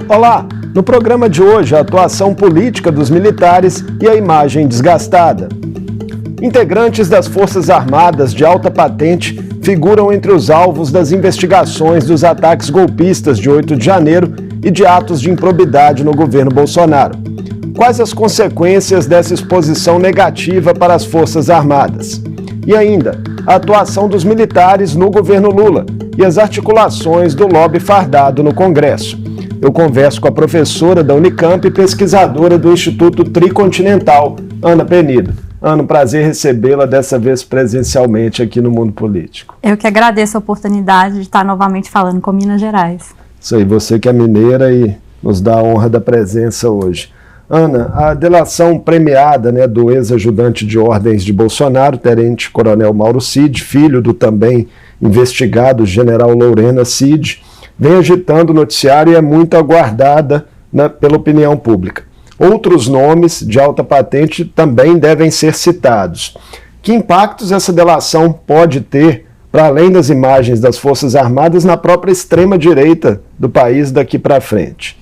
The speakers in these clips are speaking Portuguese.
Olá! No programa de hoje, a atuação política dos militares e a imagem desgastada. Integrantes das Forças Armadas de alta patente figuram entre os alvos das investigações dos ataques golpistas de 8 de janeiro e de atos de improbidade no governo Bolsonaro. Quais as consequências dessa exposição negativa para as Forças Armadas? E ainda, a atuação dos militares no governo Lula e as articulações do lobby fardado no Congresso. Eu converso com a professora da Unicamp e pesquisadora do Instituto Tricontinental, Ana Penido. Ana, um prazer recebê-la dessa vez presencialmente aqui no Mundo Político. Eu que agradeço a oportunidade de estar novamente falando com Minas Gerais. Isso aí, você que é mineira e nos dá a honra da presença hoje. Ana, a delação premiada do ex-ajudante de ordens de Bolsonaro, tenente-coronel Mauro Cid, filho do também investigado general Lorena Cid, vem agitando o noticiário e é muito aguardada pela opinião pública. Outros nomes de alta patente também devem ser citados. Que impactos essa delação pode ter, para além das imagens das Forças Armadas, na própria extrema-direita do país daqui para frente?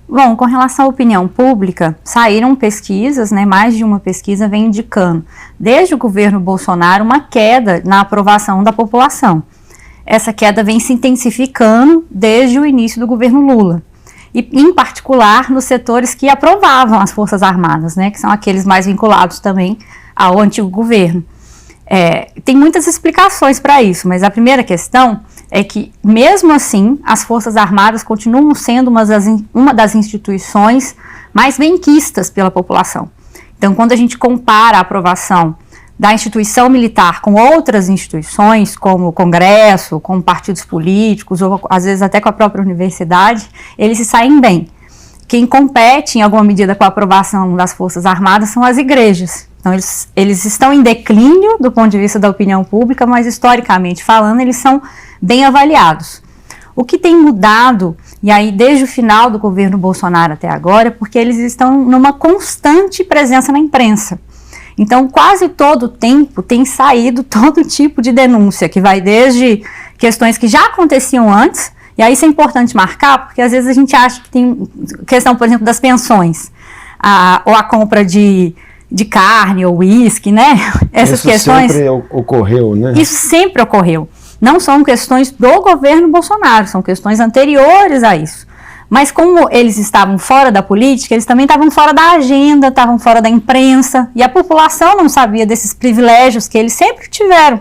Bom, com relação à opinião pública, saíram pesquisas, mais de uma pesquisa vem indicando, desde o governo Bolsonaro, uma queda na aprovação da população. Essa queda vem se intensificando desde o início do governo Lula. E, em particular, nos setores que aprovavam as Forças Armadas, que são aqueles mais vinculados também ao antigo governo. Tem muitas explicações para isso, mas a primeira questão é que, mesmo assim, as Forças Armadas continuam sendo uma das instituições mais benquistas pela população. Então, quando a gente compara a aprovação da instituição militar com outras instituições, como o Congresso, com partidos políticos, ou às vezes até com a própria universidade, eles se saem bem. Quem compete, em alguma medida, com a aprovação das Forças Armadas são as igrejas. Então, eles estão em declínio do ponto de vista da opinião pública, mas, historicamente falando, eles são bem avaliados. O que tem mudado, e aí desde o final do governo Bolsonaro até agora, é porque eles estão numa constante presença na imprensa. Então, quase todo o tempo tem saído todo tipo de denúncia, que vai desde questões que já aconteciam antes, e aí isso é importante marcar, porque às vezes a gente acha que tem questão, por exemplo, das pensões, ou a compra de carne ou uísque, Essas questões... Isso sempre ocorreu, Isso sempre ocorreu. Não são questões do governo Bolsonaro, são questões anteriores a isso. Mas como eles estavam fora da política, eles também estavam fora da agenda, estavam fora da imprensa, e a população não sabia desses privilégios que eles sempre tiveram,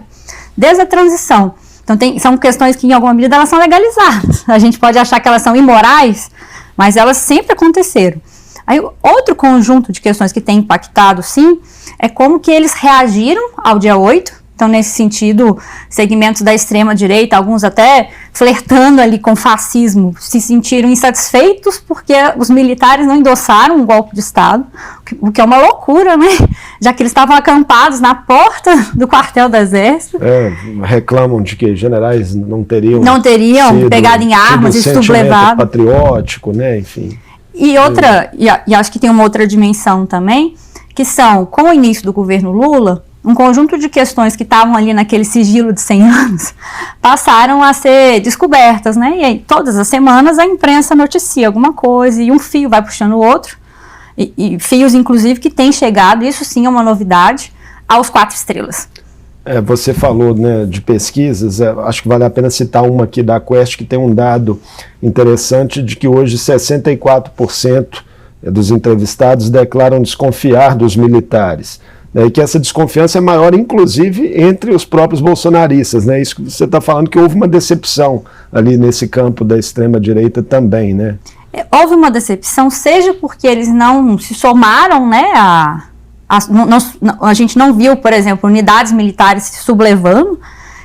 desde a transição. Então são questões que, em alguma medida, elas são legalizadas. A gente pode achar que elas são imorais, mas elas sempre aconteceram. Aí, outro conjunto de questões que tem impactado, sim, é como que eles reagiram ao dia 8, então, nesse sentido, segmentos da extrema-direita, alguns até flertando ali com fascismo, se sentiram insatisfeitos porque os militares não endossaram um golpe de Estado, o que é uma loucura, já que eles estavam acampados na porta do quartel do Exército. Reclamam de que generais não teriam pegado em armas e sublevado. Patriótico, enfim. E acho que tem uma outra dimensão também, que são, com o início do governo Lula, um conjunto de questões que estavam ali naquele sigilo de 100 anos passaram a ser descobertas, E aí, todas as semanas a imprensa noticia alguma coisa e um fio vai puxando o outro, e fios, inclusive, que têm chegado, isso sim é uma novidade, aos 4 estrelas. Você falou de pesquisas, acho que vale a pena citar uma aqui da Quest, que tem um dado interessante de que hoje 64% dos entrevistados declaram desconfiar dos militares. E que essa desconfiança é maior, inclusive, entre os próprios bolsonaristas. Isso que você está falando, que houve uma decepção ali nesse campo da extrema-direita também, Houve uma decepção, seja porque eles não se somaram, a gente não viu, por exemplo, unidades militares se sublevando,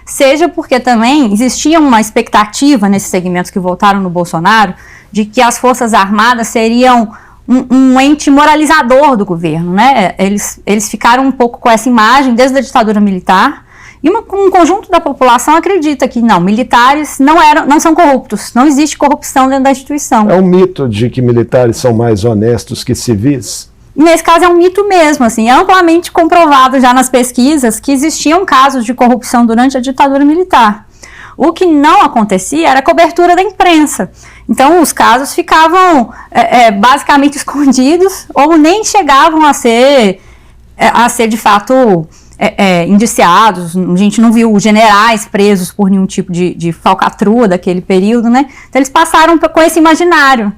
seja porque também existia uma expectativa nesses segmentos que votaram no Bolsonaro de que as Forças Armadas seriam um ente moralizador do governo, Eles ficaram um pouco com essa imagem desde a ditadura militar, e um conjunto da população acredita que não, militares não são corruptos, não existe corrupção dentro da instituição. É um mito de que militares são mais honestos que civis? Nesse caso é um mito mesmo, é amplamente comprovado já nas pesquisas que existiam casos de corrupção durante a ditadura militar. O que não acontecia era a cobertura da imprensa. Então, os casos ficavam basicamente escondidos ou nem chegavam a ser de fato indiciados. A gente não viu generais presos por nenhum tipo de falcatrua daquele período, né? Então, eles passaram com esse imaginário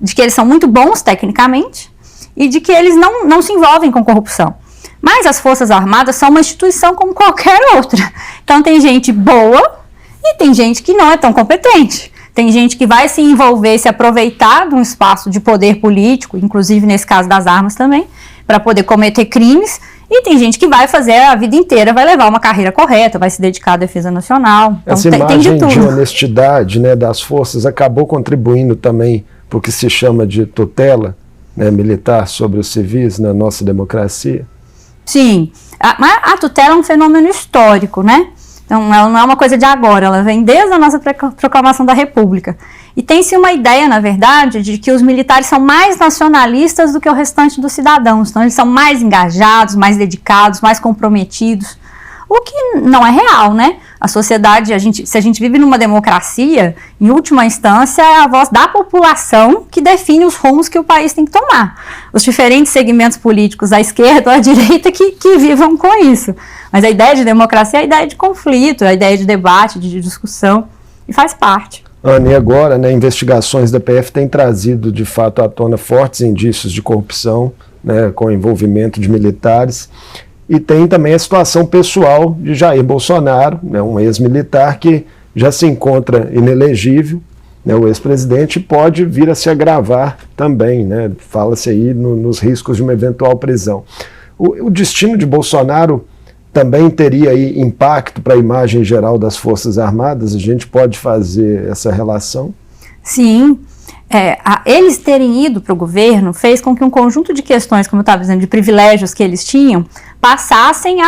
de que eles são muito bons tecnicamente e de que eles não se envolvem com corrupção. Mas as Forças Armadas são uma instituição como qualquer outra. Então, tem gente boa e tem gente que não é tão competente. Tem gente que vai se envolver, se aproveitar de um espaço de poder político, inclusive nesse caso das armas também, para poder cometer crimes. E tem gente que vai fazer a vida inteira, vai levar uma carreira correta, vai se dedicar à defesa nacional. Então, essa imagem de honestidade, né, das forças acabou contribuindo também para o que se chama de tutela, né, militar sobre os civis na nossa democracia? Sim, a tutela é um fenômeno histórico, né? Então, ela não é uma coisa de agora, ela vem desde a nossa proclamação da República. E tem-se uma ideia, na verdade, de que os militares são mais nacionalistas do que o restante dos cidadãos. Então, eles são mais engajados, mais dedicados, mais comprometidos. O que não é real, né? A sociedade, se a gente vive numa democracia, em última instância, é a voz da população que define os rumos que o país tem que tomar. Os diferentes segmentos políticos, à esquerda ou à direita, que vivam com isso. Mas a ideia de democracia é a ideia de conflito, a ideia de debate, de discussão, e faz parte. Ana, e agora, né, investigações da PF têm trazido, de fato, à tona fortes indícios de corrupção, né, com envolvimento de militares. E tem também a situação pessoal de Jair Bolsonaro, né, um ex-militar que já se encontra inelegível, né, o ex-presidente, pode vir a se agravar também, né, fala-se aí nos riscos de uma eventual prisão. O destino de Bolsonaro também teria aí impacto para a imagem geral das Forças Armadas? A gente pode fazer essa relação? Sim. Eles terem ido para o governo fez com que um conjunto de questões, como eu estava dizendo, de privilégios que eles tinham, passassem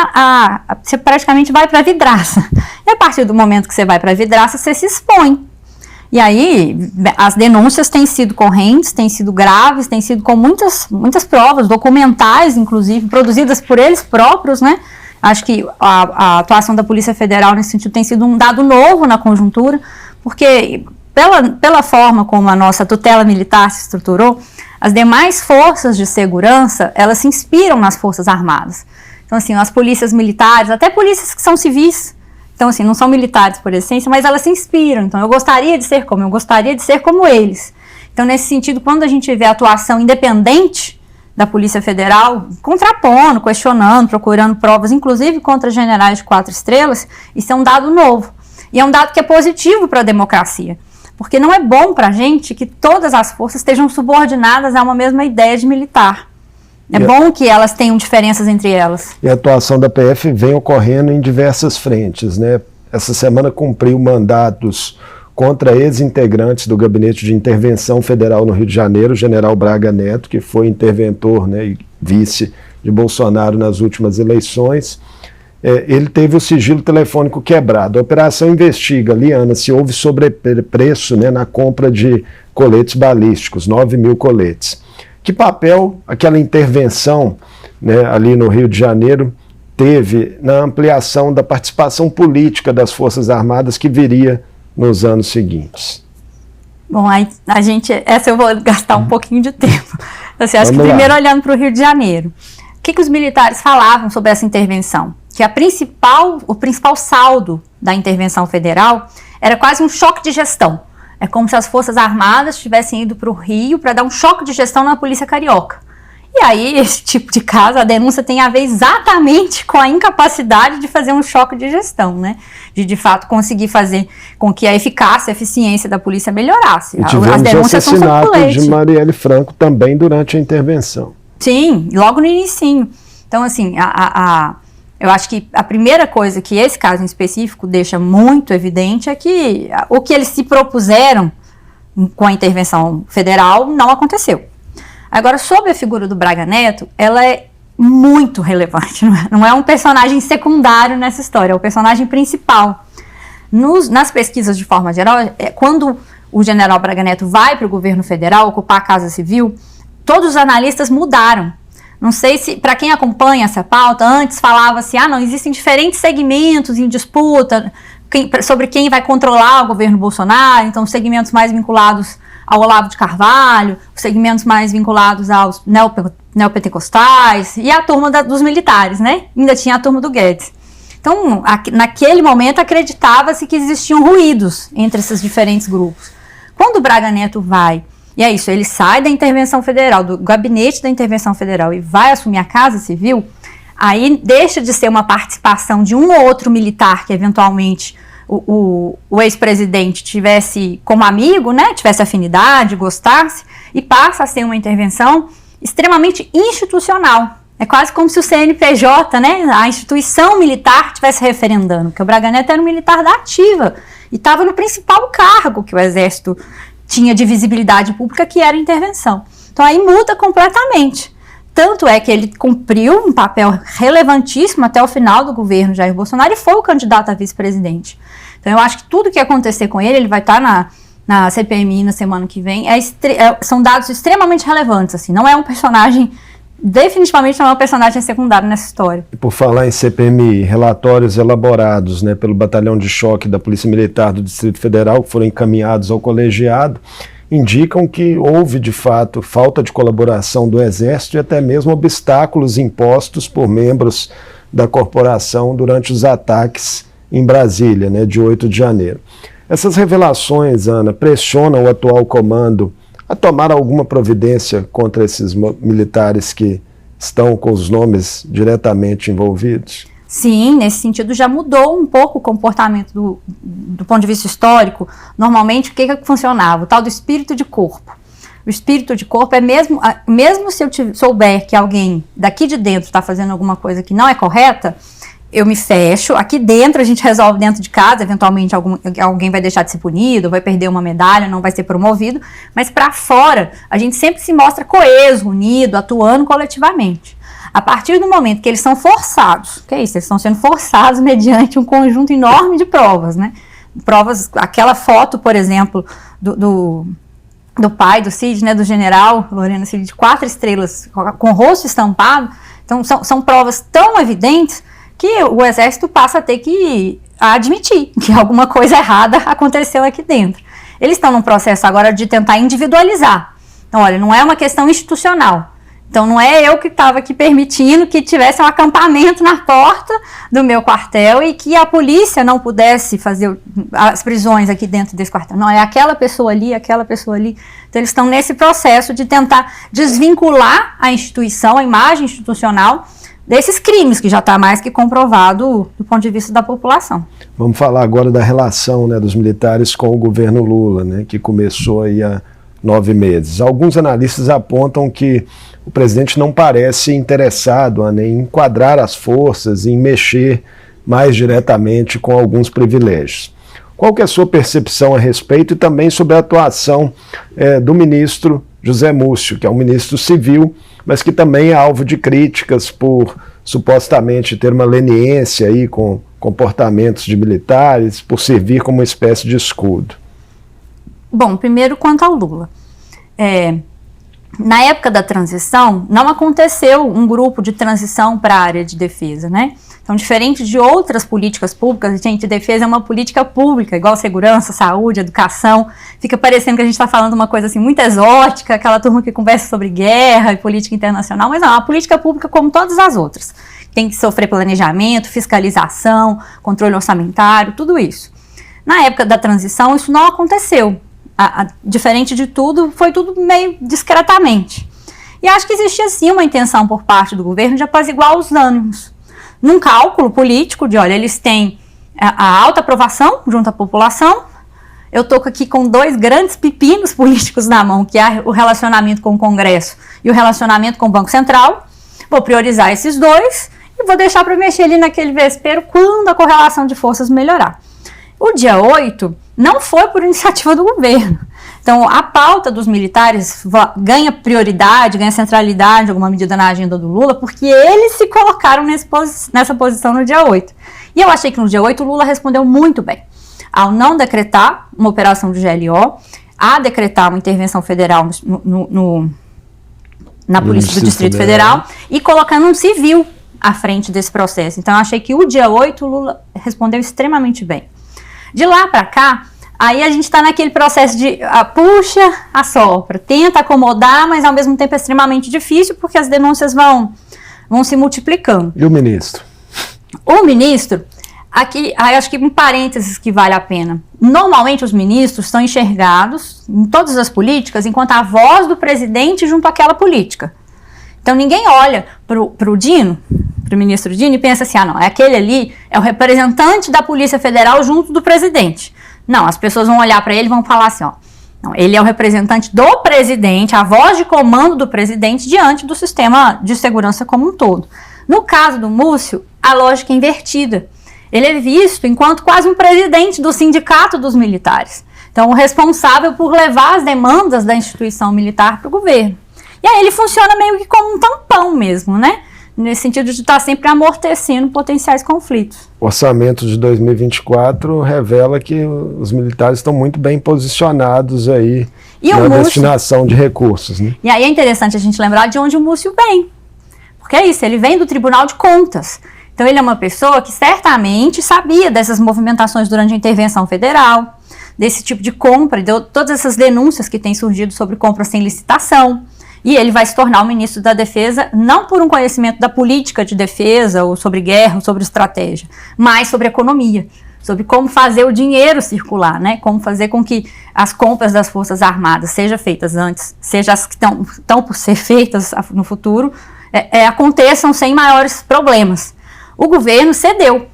você praticamente vai para a vidraça. E a partir do momento que você vai para a vidraça, você se expõe. E aí, as denúncias têm sido correntes, têm sido graves, têm sido com muitas provas, documentais, inclusive, produzidas por eles próprios, né? Acho que a atuação da Polícia Federal nesse sentido tem sido um dado novo na conjuntura, porque pela forma como a nossa tutela militar se estruturou, as demais forças de segurança, elas se inspiram nas Forças Armadas. Então, assim, as polícias militares, até polícias que são civis, então, assim, não são militares por essência, mas elas se inspiram. Então, eu gostaria de ser como eles. Então, nesse sentido, quando a gente vê a atuação independente da Polícia Federal, contrapondo, questionando, procurando provas, inclusive contra generais de 4 estrelas, isso é um dado novo. E é um dado que é positivo para a democracia. Porque não é bom para a gente que todas as forças estejam subordinadas a uma mesma ideia de militar. É bom que elas tenham diferenças entre elas. E a atuação da PF vem ocorrendo em diversas frentes, né? Essa semana cumpriu mandatos contra ex-integrantes do Gabinete de Intervenção Federal no Rio de Janeiro, o general Braga Neto, que foi interventor, né, e vice de Bolsonaro nas últimas eleições. Ele teve o sigilo telefônico quebrado. A operação investiga, Liana, se houve sobrepreço, né, na compra de coletes balísticos, 9.000 coletes. Que papel aquela intervenção, né, ali no Rio de Janeiro teve na ampliação da participação política das Forças Armadas que viria nos anos seguintes? Bom, aí essa eu vou gastar um pouquinho de tempo. Assim, acho que primeiro olhando para o Rio de Janeiro. O que os militares falavam sobre essa intervenção? Que o principal saldo da intervenção federal era quase um choque de gestão. É como se as Forças Armadas tivessem ido para o Rio para dar um choque de gestão na Polícia Carioca. E aí, esse tipo de caso, a denúncia tem a ver exatamente com a incapacidade de fazer um choque de gestão, né? De fato, conseguir fazer com que a eficácia, a eficiência da polícia melhorasse. E tivemos o assassinato de Marielle Franco também durante a intervenção. Sim, logo no inicinho. Então, assim, eu acho que a primeira coisa que esse caso em específico deixa muito evidente é que o que eles se propuseram com a intervenção federal não aconteceu. Agora, sobre a figura do Braga Neto, ela é muito relevante, não é um personagem secundário nessa história, é o personagem principal. Nas pesquisas de forma geral, quando o general Braga Neto vai para o governo federal ocupar a Casa Civil, todos os analistas mudaram. Não sei se, para quem acompanha essa pauta, antes falava-se, não, existem diferentes segmentos em disputa sobre quem vai controlar o governo Bolsonaro, então segmentos mais vinculados ao Olavo de Carvalho, os segmentos mais vinculados aos neopentecostais e a turma dos militares, né? Ainda tinha a turma do Guedes. Então, naquele momento, acreditava-se que existiam ruídos entre esses diferentes grupos. Quando o Braga Neto vai, e é isso, ele sai da intervenção federal, do gabinete da intervenção federal e vai assumir a Casa Civil, aí deixa de ser uma participação de um ou outro militar que eventualmente o ex-presidente tivesse como amigo, né, tivesse afinidade, gostasse, e passa a ser uma intervenção extremamente institucional. É quase como se o CNPJ, né, a instituição militar, estivesse referendando, porque o Braga Neto era um militar da ativa e estava no principal cargo que o Exército tinha de visibilidade pública, que era a intervenção. Então aí muda completamente. Tanto é que ele cumpriu um papel relevantíssimo até o final do governo Jair Bolsonaro e foi o candidato a vice-presidente. Então eu acho que tudo que acontecer com ele vai estar na CPMI na semana que vem, são dados extremamente relevantes, assim, não é um personagem, definitivamente não é um personagem secundário nessa história. E por falar em CPMI, relatórios elaborados, né, pelo Batalhão de Choque da Polícia Militar do Distrito Federal, que foram encaminhados ao colegiado, indicam que houve, de fato, falta de colaboração do Exército e até mesmo obstáculos impostos por membros da corporação durante os ataques em Brasília, né, de 8 de janeiro. Essas revelações, Ana, pressionam o atual comando a tomar alguma providência contra esses militares que estão com os nomes diretamente envolvidos? Sim, nesse sentido já mudou um pouco o comportamento do ponto de vista histórico. Normalmente, o que funcionava? O tal do espírito de corpo. O espírito de corpo é mesmo se eu souber que alguém daqui de dentro está fazendo alguma coisa que não é correta, eu me fecho. Aqui dentro a gente resolve dentro de casa, eventualmente alguém vai deixar de ser punido, vai perder uma medalha, não vai ser promovido, mas para fora a gente sempre se mostra coeso, unido, atuando coletivamente. A partir do momento que eles são forçados, que é isso, eles estão sendo forçados mediante um conjunto enorme de provas, né? Provas, aquela foto, por exemplo, do pai do Cid, né, do general Lorena Cid, de 4 estrelas, com o rosto estampado. Então, são provas tão evidentes que o Exército passa a ter que admitir que alguma coisa errada aconteceu aqui dentro. Eles estão num processo agora de tentar individualizar. Então, olha, não é uma questão institucional. Então, não é eu que estava aqui permitindo que tivesse um acampamento na porta do meu quartel e que a polícia não pudesse fazer as prisões aqui dentro desse quartel. Não, é aquela pessoa ali, aquela pessoa ali. Então, eles estão nesse processo de tentar desvincular a instituição, a imagem institucional, desses crimes que já está mais que comprovado do ponto de vista da população. Vamos falar agora da relação, né, dos militares com o governo Lula, né, que começou aí há 9 meses. Alguns analistas apontam que o presidente não parece interessado em enquadrar as forças, em mexer mais diretamente com alguns privilégios. Qual que é a sua percepção a respeito e também sobre a atuação do ministro José Múcio, que é um ministro civil, mas que também é alvo de críticas por supostamente ter uma leniência aí com comportamentos de militares, por servir como uma espécie de escudo? Bom, primeiro quanto ao Lula. Na época da transição, não aconteceu um grupo de transição para a área de defesa, né? Então, diferente de outras políticas públicas, gente, defesa é uma política pública, igual segurança, saúde, educação. Fica parecendo que a gente está falando uma coisa assim muito exótica, aquela turma que conversa sobre guerra e política internacional, mas não, é uma política pública como todas as outras. Tem que sofrer planejamento, fiscalização, controle orçamentário, tudo isso. Na época da transição, isso não aconteceu. Diferente de tudo, foi tudo meio discretamente. E acho que existia sim uma intenção por parte do governo de apaziguar os ânimos. Num cálculo político de, olha, eles têm a alta aprovação junto à população, eu estou aqui com 2 grandes pepinos políticos na mão, que é o relacionamento com o Congresso e o relacionamento com o Banco Central, vou priorizar esses 2 e vou deixar para mexer ali naquele vespeiro quando a correlação de forças melhorar. O dia 8 não foi por iniciativa do governo. Então, a pauta dos militares ganha prioridade, ganha centralidade, alguma medida na agenda do Lula, porque eles se colocaram nessa posição no dia 8. E eu achei que no dia 8 o Lula respondeu muito bem ao não decretar uma operação de GLO, a decretar uma intervenção federal na Polícia do Distrito Federal e colocando um civil à frente desse processo. Então, eu achei que o dia 8 o Lula respondeu extremamente bem. De lá para cá, Aí a gente está naquele processo de puxa, assopra, tenta acomodar, mas ao mesmo tempo é extremamente difícil porque as denúncias vão se multiplicando. E o ministro? O ministro, aqui, acho que um parênteses que vale a pena. Normalmente os ministros são enxergados em todas as políticas enquanto a voz do presidente junto àquela política. Então ninguém olha para o ministro Dino e pensa assim, não, aquele ali é o representante da Polícia Federal junto do presidente. Não, as pessoas vão olhar para ele e vão falar assim, não, ele é o representante do presidente, a voz de comando do presidente diante do sistema de segurança como um todo. No caso do Múcio, a lógica é invertida. Ele é visto enquanto quase um presidente do sindicato dos militares. Então, o responsável por levar as demandas da instituição militar para o governo. E aí ele funciona meio que como um tampão mesmo, né? Nesse sentido de estar sempre amortecendo potenciais conflitos. O orçamento de 2024 revela que os militares estão muito bem posicionados aí na destinação de recursos, né? E aí é interessante a gente lembrar de onde o Múcio vem. Porque é isso, ele vem do Tribunal de Contas. Então ele é uma pessoa que certamente sabia dessas movimentações durante a intervenção federal, desse tipo de compra, de todas essas denúncias que têm surgido sobre compra sem licitação. E ele vai se tornar o ministro da Defesa, não por um conhecimento da política de defesa, ou sobre guerra, ou sobre estratégia, mas sobre economia, sobre como fazer o dinheiro circular, né? Como fazer com que as compras das Forças Armadas sejam feitas antes, seja as que estão por ser feitas no futuro, aconteçam sem maiores problemas. O governo cedeu.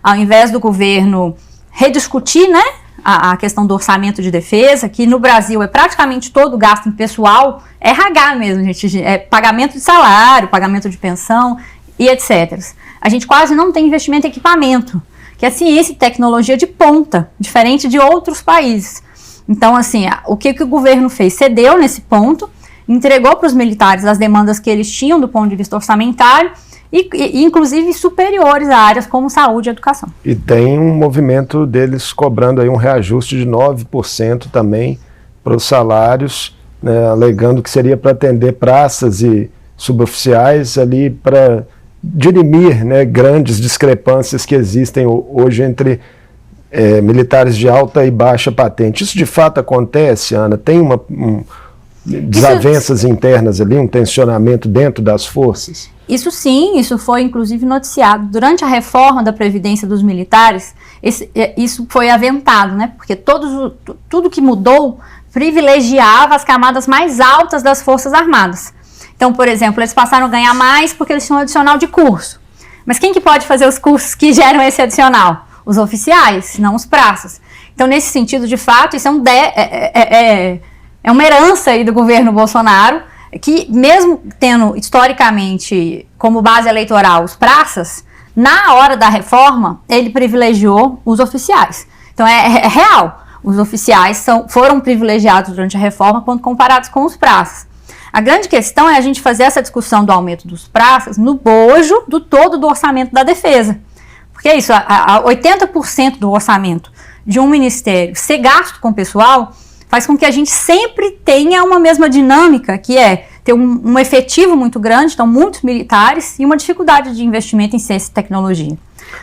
Ao invés do governo rediscutir, né, a questão do orçamento de defesa, que no Brasil é praticamente todo gasto em pessoal, é RH mesmo, gente, é pagamento de salário, pagamento de pensão e etc. A gente quase não tem investimento em equipamento, que é ciência e tecnologia de ponta, diferente de outros países. Então, assim, o que o governo fez? Cedeu nesse ponto, entregou para os militares as demandas que eles tinham do ponto de vista orçamentário, e inclusive superiores a áreas como saúde e educação. E tem um movimento deles cobrando aí um reajuste de 9% também para os salários, né, alegando que seria para atender praças e suboficiais ali para dirimir, né, grandes discrepâncias que existem hoje entre militares de alta e baixa patente. Isso de fato acontece, Ana? Tem desavenças internas ali, um tensionamento dentro das forças? Isso sim, isso foi inclusive noticiado. Durante a reforma da Previdência dos militares, isso foi aventado, né? Porque tudo que mudou privilegiava as camadas mais altas das Forças Armadas. Então, por exemplo, eles passaram a ganhar mais porque eles tinham um adicional de curso. Mas quem que pode fazer os cursos que geram esse adicional? Os oficiais, não os praças. Então, nesse sentido, de fato, isso é uma herança aí do governo Bolsonaro, que mesmo tendo historicamente como base eleitoral os praças, na hora da reforma ele privilegiou os oficiais. Então é real, os oficiais foram privilegiados durante a reforma quando comparados com os praças. A grande questão é a gente fazer essa discussão do aumento dos praças no bojo do todo do orçamento da defesa. Porque é isso, 80% do orçamento de um ministério ser gasto com pessoal faz com que a gente sempre tenha uma mesma dinâmica, que é ter um efetivo muito grande, então muitos militares, e uma dificuldade de investimento em ciência e tecnologia.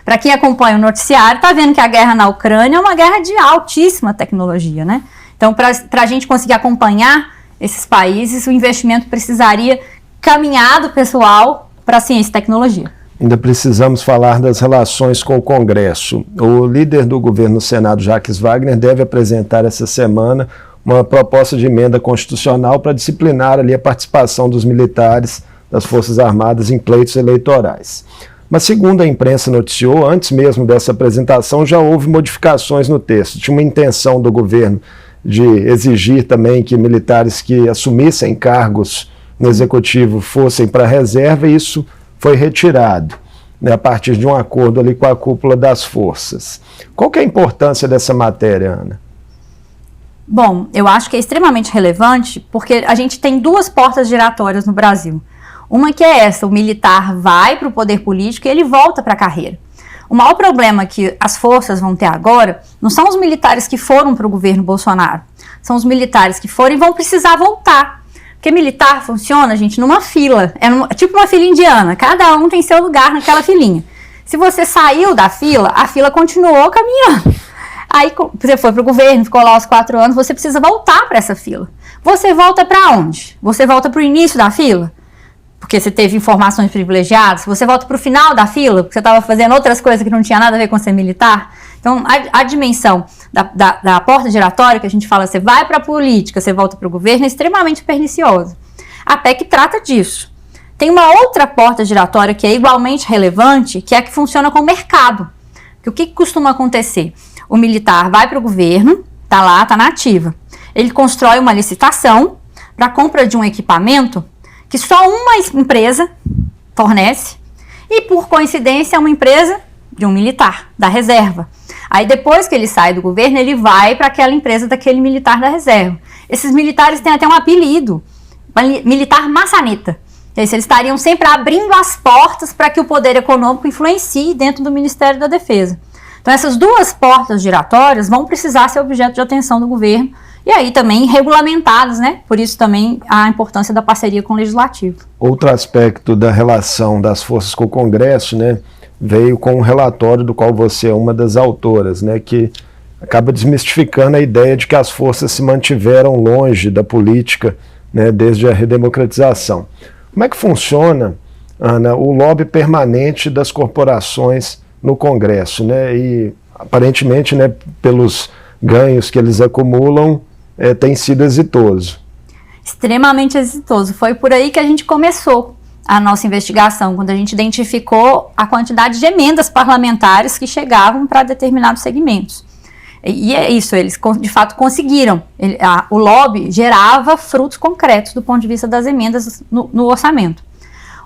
Para quem acompanha o noticiário, está vendo que a guerra na Ucrânia é uma guerra de altíssima tecnologia, né? Então, para a gente conseguir acompanhar esses países, o investimento precisaria caminhar do pessoal para ciência e tecnologia. Ainda precisamos falar das relações com o Congresso. O líder do governo no Senado, Jacques Wagner, deve apresentar essa semana uma proposta de emenda constitucional para disciplinar ali a participação dos militares das Forças Armadas em pleitos eleitorais. Mas, segundo a imprensa noticiou, antes mesmo dessa apresentação já houve modificações no texto. Tinha uma intenção do governo de exigir também que militares que assumissem cargos no Executivo fossem para a reserva, e isso foi retirado, né, a partir de um acordo ali com a cúpula das forças. Qual que é a importância dessa matéria, Ana? Bom, eu acho que é extremamente relevante porque a gente tem duas portas giratórias no Brasil. Uma que é essa, o militar vai para o poder político e ele volta para a carreira. O maior problema que as forças vão ter agora não são os militares que foram para o governo Bolsonaro, são os militares que foram e vão precisar voltar. Porque militar funciona, gente, numa fila, tipo uma fila indiana, cada um tem seu lugar naquela filinha. Se você saiu da fila, a fila continuou caminhando. Aí você foi para o governo, ficou lá os 4 anos, você precisa voltar para essa fila. Você volta para onde? Você volta para o início da fila? Porque você teve informações privilegiadas? Você volta para o final da fila? Porque você estava fazendo outras coisas que não tinha nada a ver com ser militar? Então, a dimensão da porta giratória, que a gente fala, você vai para a política, você volta para o governo, é extremamente perniciosa. A PEC trata disso. Tem uma outra porta giratória que é igualmente relevante, que é a que funciona com o mercado. Porque o que costuma acontecer? O militar vai para o governo, está lá, está na ativa. Ele constrói uma licitação para a compra de um equipamento que só uma empresa fornece e, por coincidência, é uma empresa de um militar, da reserva. Aí, depois que ele sai do governo, ele vai para aquela empresa daquele militar da reserva. Esses militares têm até um apelido, militar maçaneta. Eles estariam sempre abrindo as portas para que o poder econômico influencie dentro do Ministério da Defesa. Então, essas duas portas giratórias vão precisar ser objeto de atenção do governo e aí também regulamentadas, né? Por isso também a importância da parceria com o Legislativo. Outro aspecto da relação das forças com o Congresso, né, veio com um relatório do qual você é uma das autoras, né, que acaba desmistificando a ideia de que as forças se mantiveram longe da política, né, desde a redemocratização. Como é que funciona, Ana, o lobby permanente das corporações no Congresso, né? E aparentemente, né, pelos ganhos que eles acumulam, tem sido exitoso. Extremamente exitoso. Foi por aí que a gente começou a nossa investigação, quando a gente identificou a quantidade de emendas parlamentares que chegavam para determinados segmentos. E é isso, eles de fato conseguiram. O lobby gerava frutos concretos do ponto de vista das emendas no orçamento.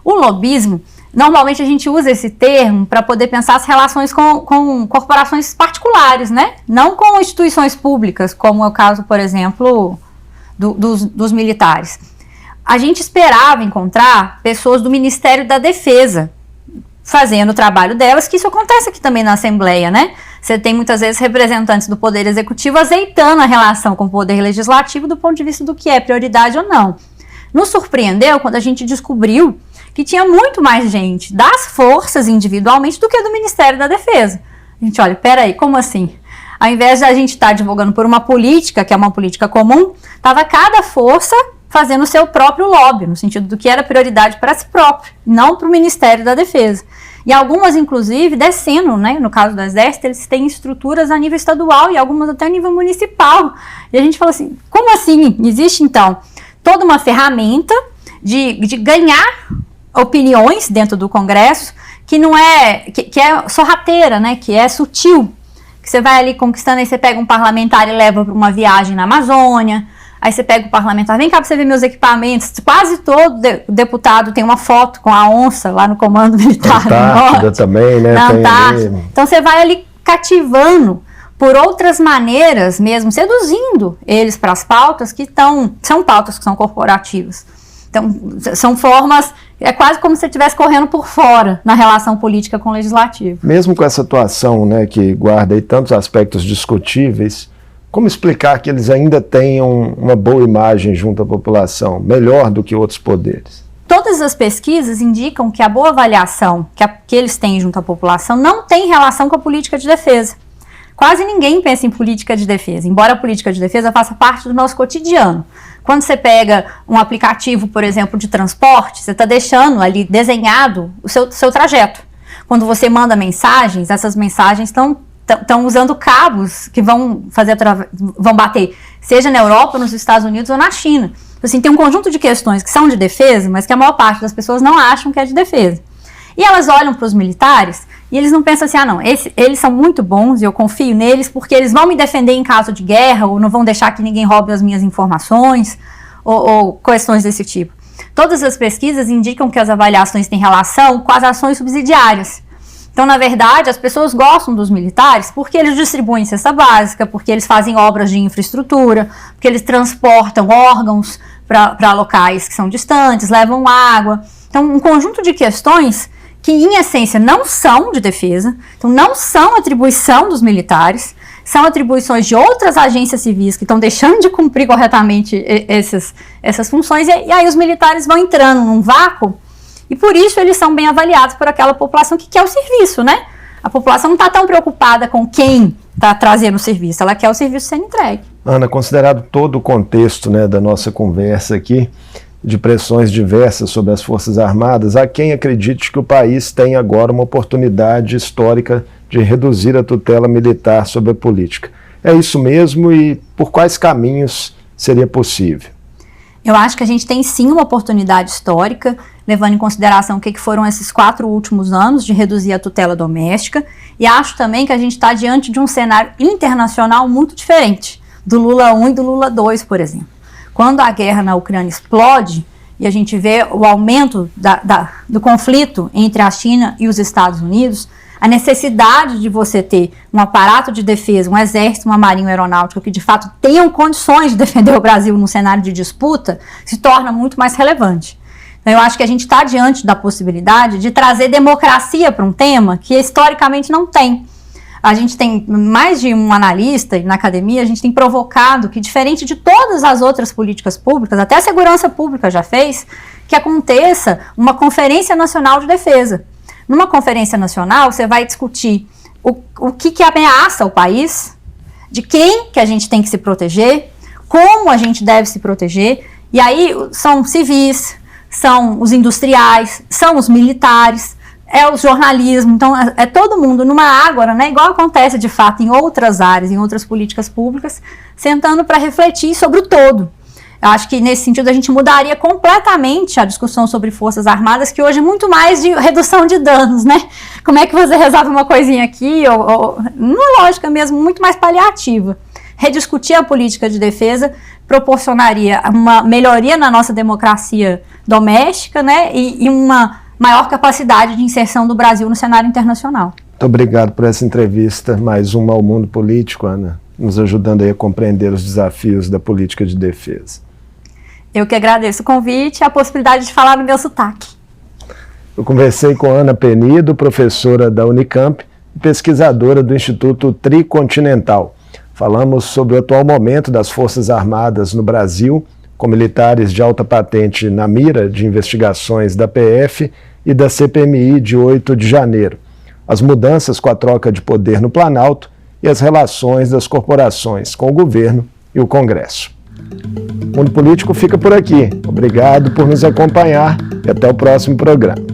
O lobismo, normalmente a gente usa esse termo para poder pensar as relações com corporações particulares, né? Não com instituições públicas, como é o caso, por exemplo, dos militares. A gente esperava encontrar pessoas do Ministério da Defesa fazendo o trabalho delas, que isso acontece aqui também na Assembleia, né? Você tem muitas vezes representantes do Poder Executivo azeitando a relação com o Poder Legislativo do ponto de vista do que é prioridade ou não. Nos surpreendeu quando a gente descobriu que tinha muito mais gente das forças individualmente do que do Ministério da Defesa. A gente olha, peraí, como assim? Ao invés de a gente estar advogando por uma política, que é uma política comum, estava cada força fazendo o seu próprio lobby, no sentido do que era prioridade para si próprio, não para o Ministério da Defesa. E algumas, inclusive, descendo, né? No caso do Exército, eles têm estruturas a nível estadual e algumas até a nível municipal. E a gente fala assim, como assim? Existe, então, toda uma ferramenta de ganhar opiniões dentro do Congresso que não é, que é sorrateira, né? Que é sutil. Que você vai ali conquistando, aí você pega um parlamentar e leva para uma viagem na Amazônia. Aí você pega o parlamentar, vem cá para você ver meus equipamentos. Quase todo deputado tem uma foto com a onça lá no Comando Militar. Antártida também, né? Na Antártida. Então você vai ali cativando por outras maneiras mesmo, seduzindo eles para as pautas que são pautas que são corporativas. Então são formas, é quase como se você estivesse correndo por fora na relação política com o Legislativo. Mesmo com essa atuação, né, que guarda aí tantos aspectos discutíveis, como explicar que eles ainda tenham uma boa imagem junto à população, melhor do que outros poderes? Todas as pesquisas indicam que a boa avaliação que eles têm junto à população não tem relação com a política de defesa. Quase ninguém pensa em política de defesa, embora a política de defesa faça parte do nosso cotidiano. Quando você pega um aplicativo, por exemplo, de transporte, você está deixando ali desenhado o seu trajeto. Quando você manda mensagens, essas mensagens estão usando cabos que vão bater, seja na Europa, nos Estados Unidos ou na China. Assim, tem um conjunto de questões que são de defesa, mas que a maior parte das pessoas não acham que é de defesa. E elas olham para os militares e eles não pensam assim, não, eles são muito bons e eu confio neles porque eles vão me defender em caso de guerra ou não vão deixar que ninguém roube as minhas informações ou questões desse tipo. Todas as pesquisas indicam que as avaliações têm relação com as ações subsidiárias. Então, na verdade, as pessoas gostam dos militares porque eles distribuem cesta básica, porque eles fazem obras de infraestrutura, porque eles transportam órgãos para locais que são distantes, levam água. Então, um conjunto de questões que, em essência, não são de defesa, então não são atribuição dos militares, são atribuições de outras agências civis que estão deixando de cumprir corretamente essas funções, e aí os militares vão entrando num vácuo. E por isso eles são bem avaliados por aquela população que quer o serviço, né? A população não está tão preocupada com quem tá trazendo o serviço, ela quer o serviço sendo entregue. Ana, considerado todo o contexto, né, da nossa conversa aqui, de pressões diversas sobre as Forças Armadas, há quem acredite que o país tem agora uma oportunidade histórica de reduzir a tutela militar sobre a política. É isso mesmo e por quais caminhos seria possível? Eu acho que a gente tem sim uma oportunidade histórica, levando em consideração o que foram esses 4 últimos anos de reduzir a tutela doméstica, e acho também que a gente está diante de um cenário internacional muito diferente do Lula 1 e do Lula 2, por exemplo. Quando a guerra na Ucrânia explode e a gente vê o aumento do conflito entre a China e os Estados Unidos, a necessidade de você ter um aparato de defesa, um exército, uma marinha aeronáutica que de fato tenham condições de defender o Brasil num cenário de disputa, se torna muito mais relevante. Então eu acho que a gente está diante da possibilidade de trazer democracia para um tema que historicamente não tem. A gente tem mais de um analista, e na academia a gente tem provocado que, diferente de todas as outras políticas públicas, até a segurança pública já fez, que aconteça uma Conferência Nacional de Defesa. Numa conferência nacional, você vai discutir o que ameaça o país, de quem que a gente tem que se proteger, como a gente deve se proteger, e aí são civis, são os industriais, são os militares, é o jornalismo, então é todo mundo numa ágora, né, igual acontece de fato em outras áreas, em outras políticas públicas, sentando para refletir sobre o todo. Eu acho que nesse sentido a gente mudaria completamente a discussão sobre Forças Armadas, que hoje é muito mais de redução de danos, né? Como é que você resolve uma coisinha aqui, ou numa lógica mesmo muito mais paliativa. Rediscutir a política de defesa proporcionaria uma melhoria na nossa democracia doméstica, né? E uma maior capacidade de inserção do Brasil no cenário internacional. Muito obrigado por essa entrevista, mais uma ao Mundo Político, Ana, nos ajudando aí a compreender os desafios da política de defesa. Eu que agradeço o convite e a possibilidade de falar no meu sotaque. Eu conversei com Ana Penido, professora da Unicamp e pesquisadora do Instituto Tricontinental. Falamos sobre o atual momento das Forças Armadas no Brasil, com militares de alta patente na mira de investigações da PF e da CPMI de 8 de janeiro, as mudanças com a troca de poder no Planalto e as relações das corporações com o governo e o Congresso. O Mundo Político fica por aqui. Obrigado por nos acompanhar e até o próximo programa.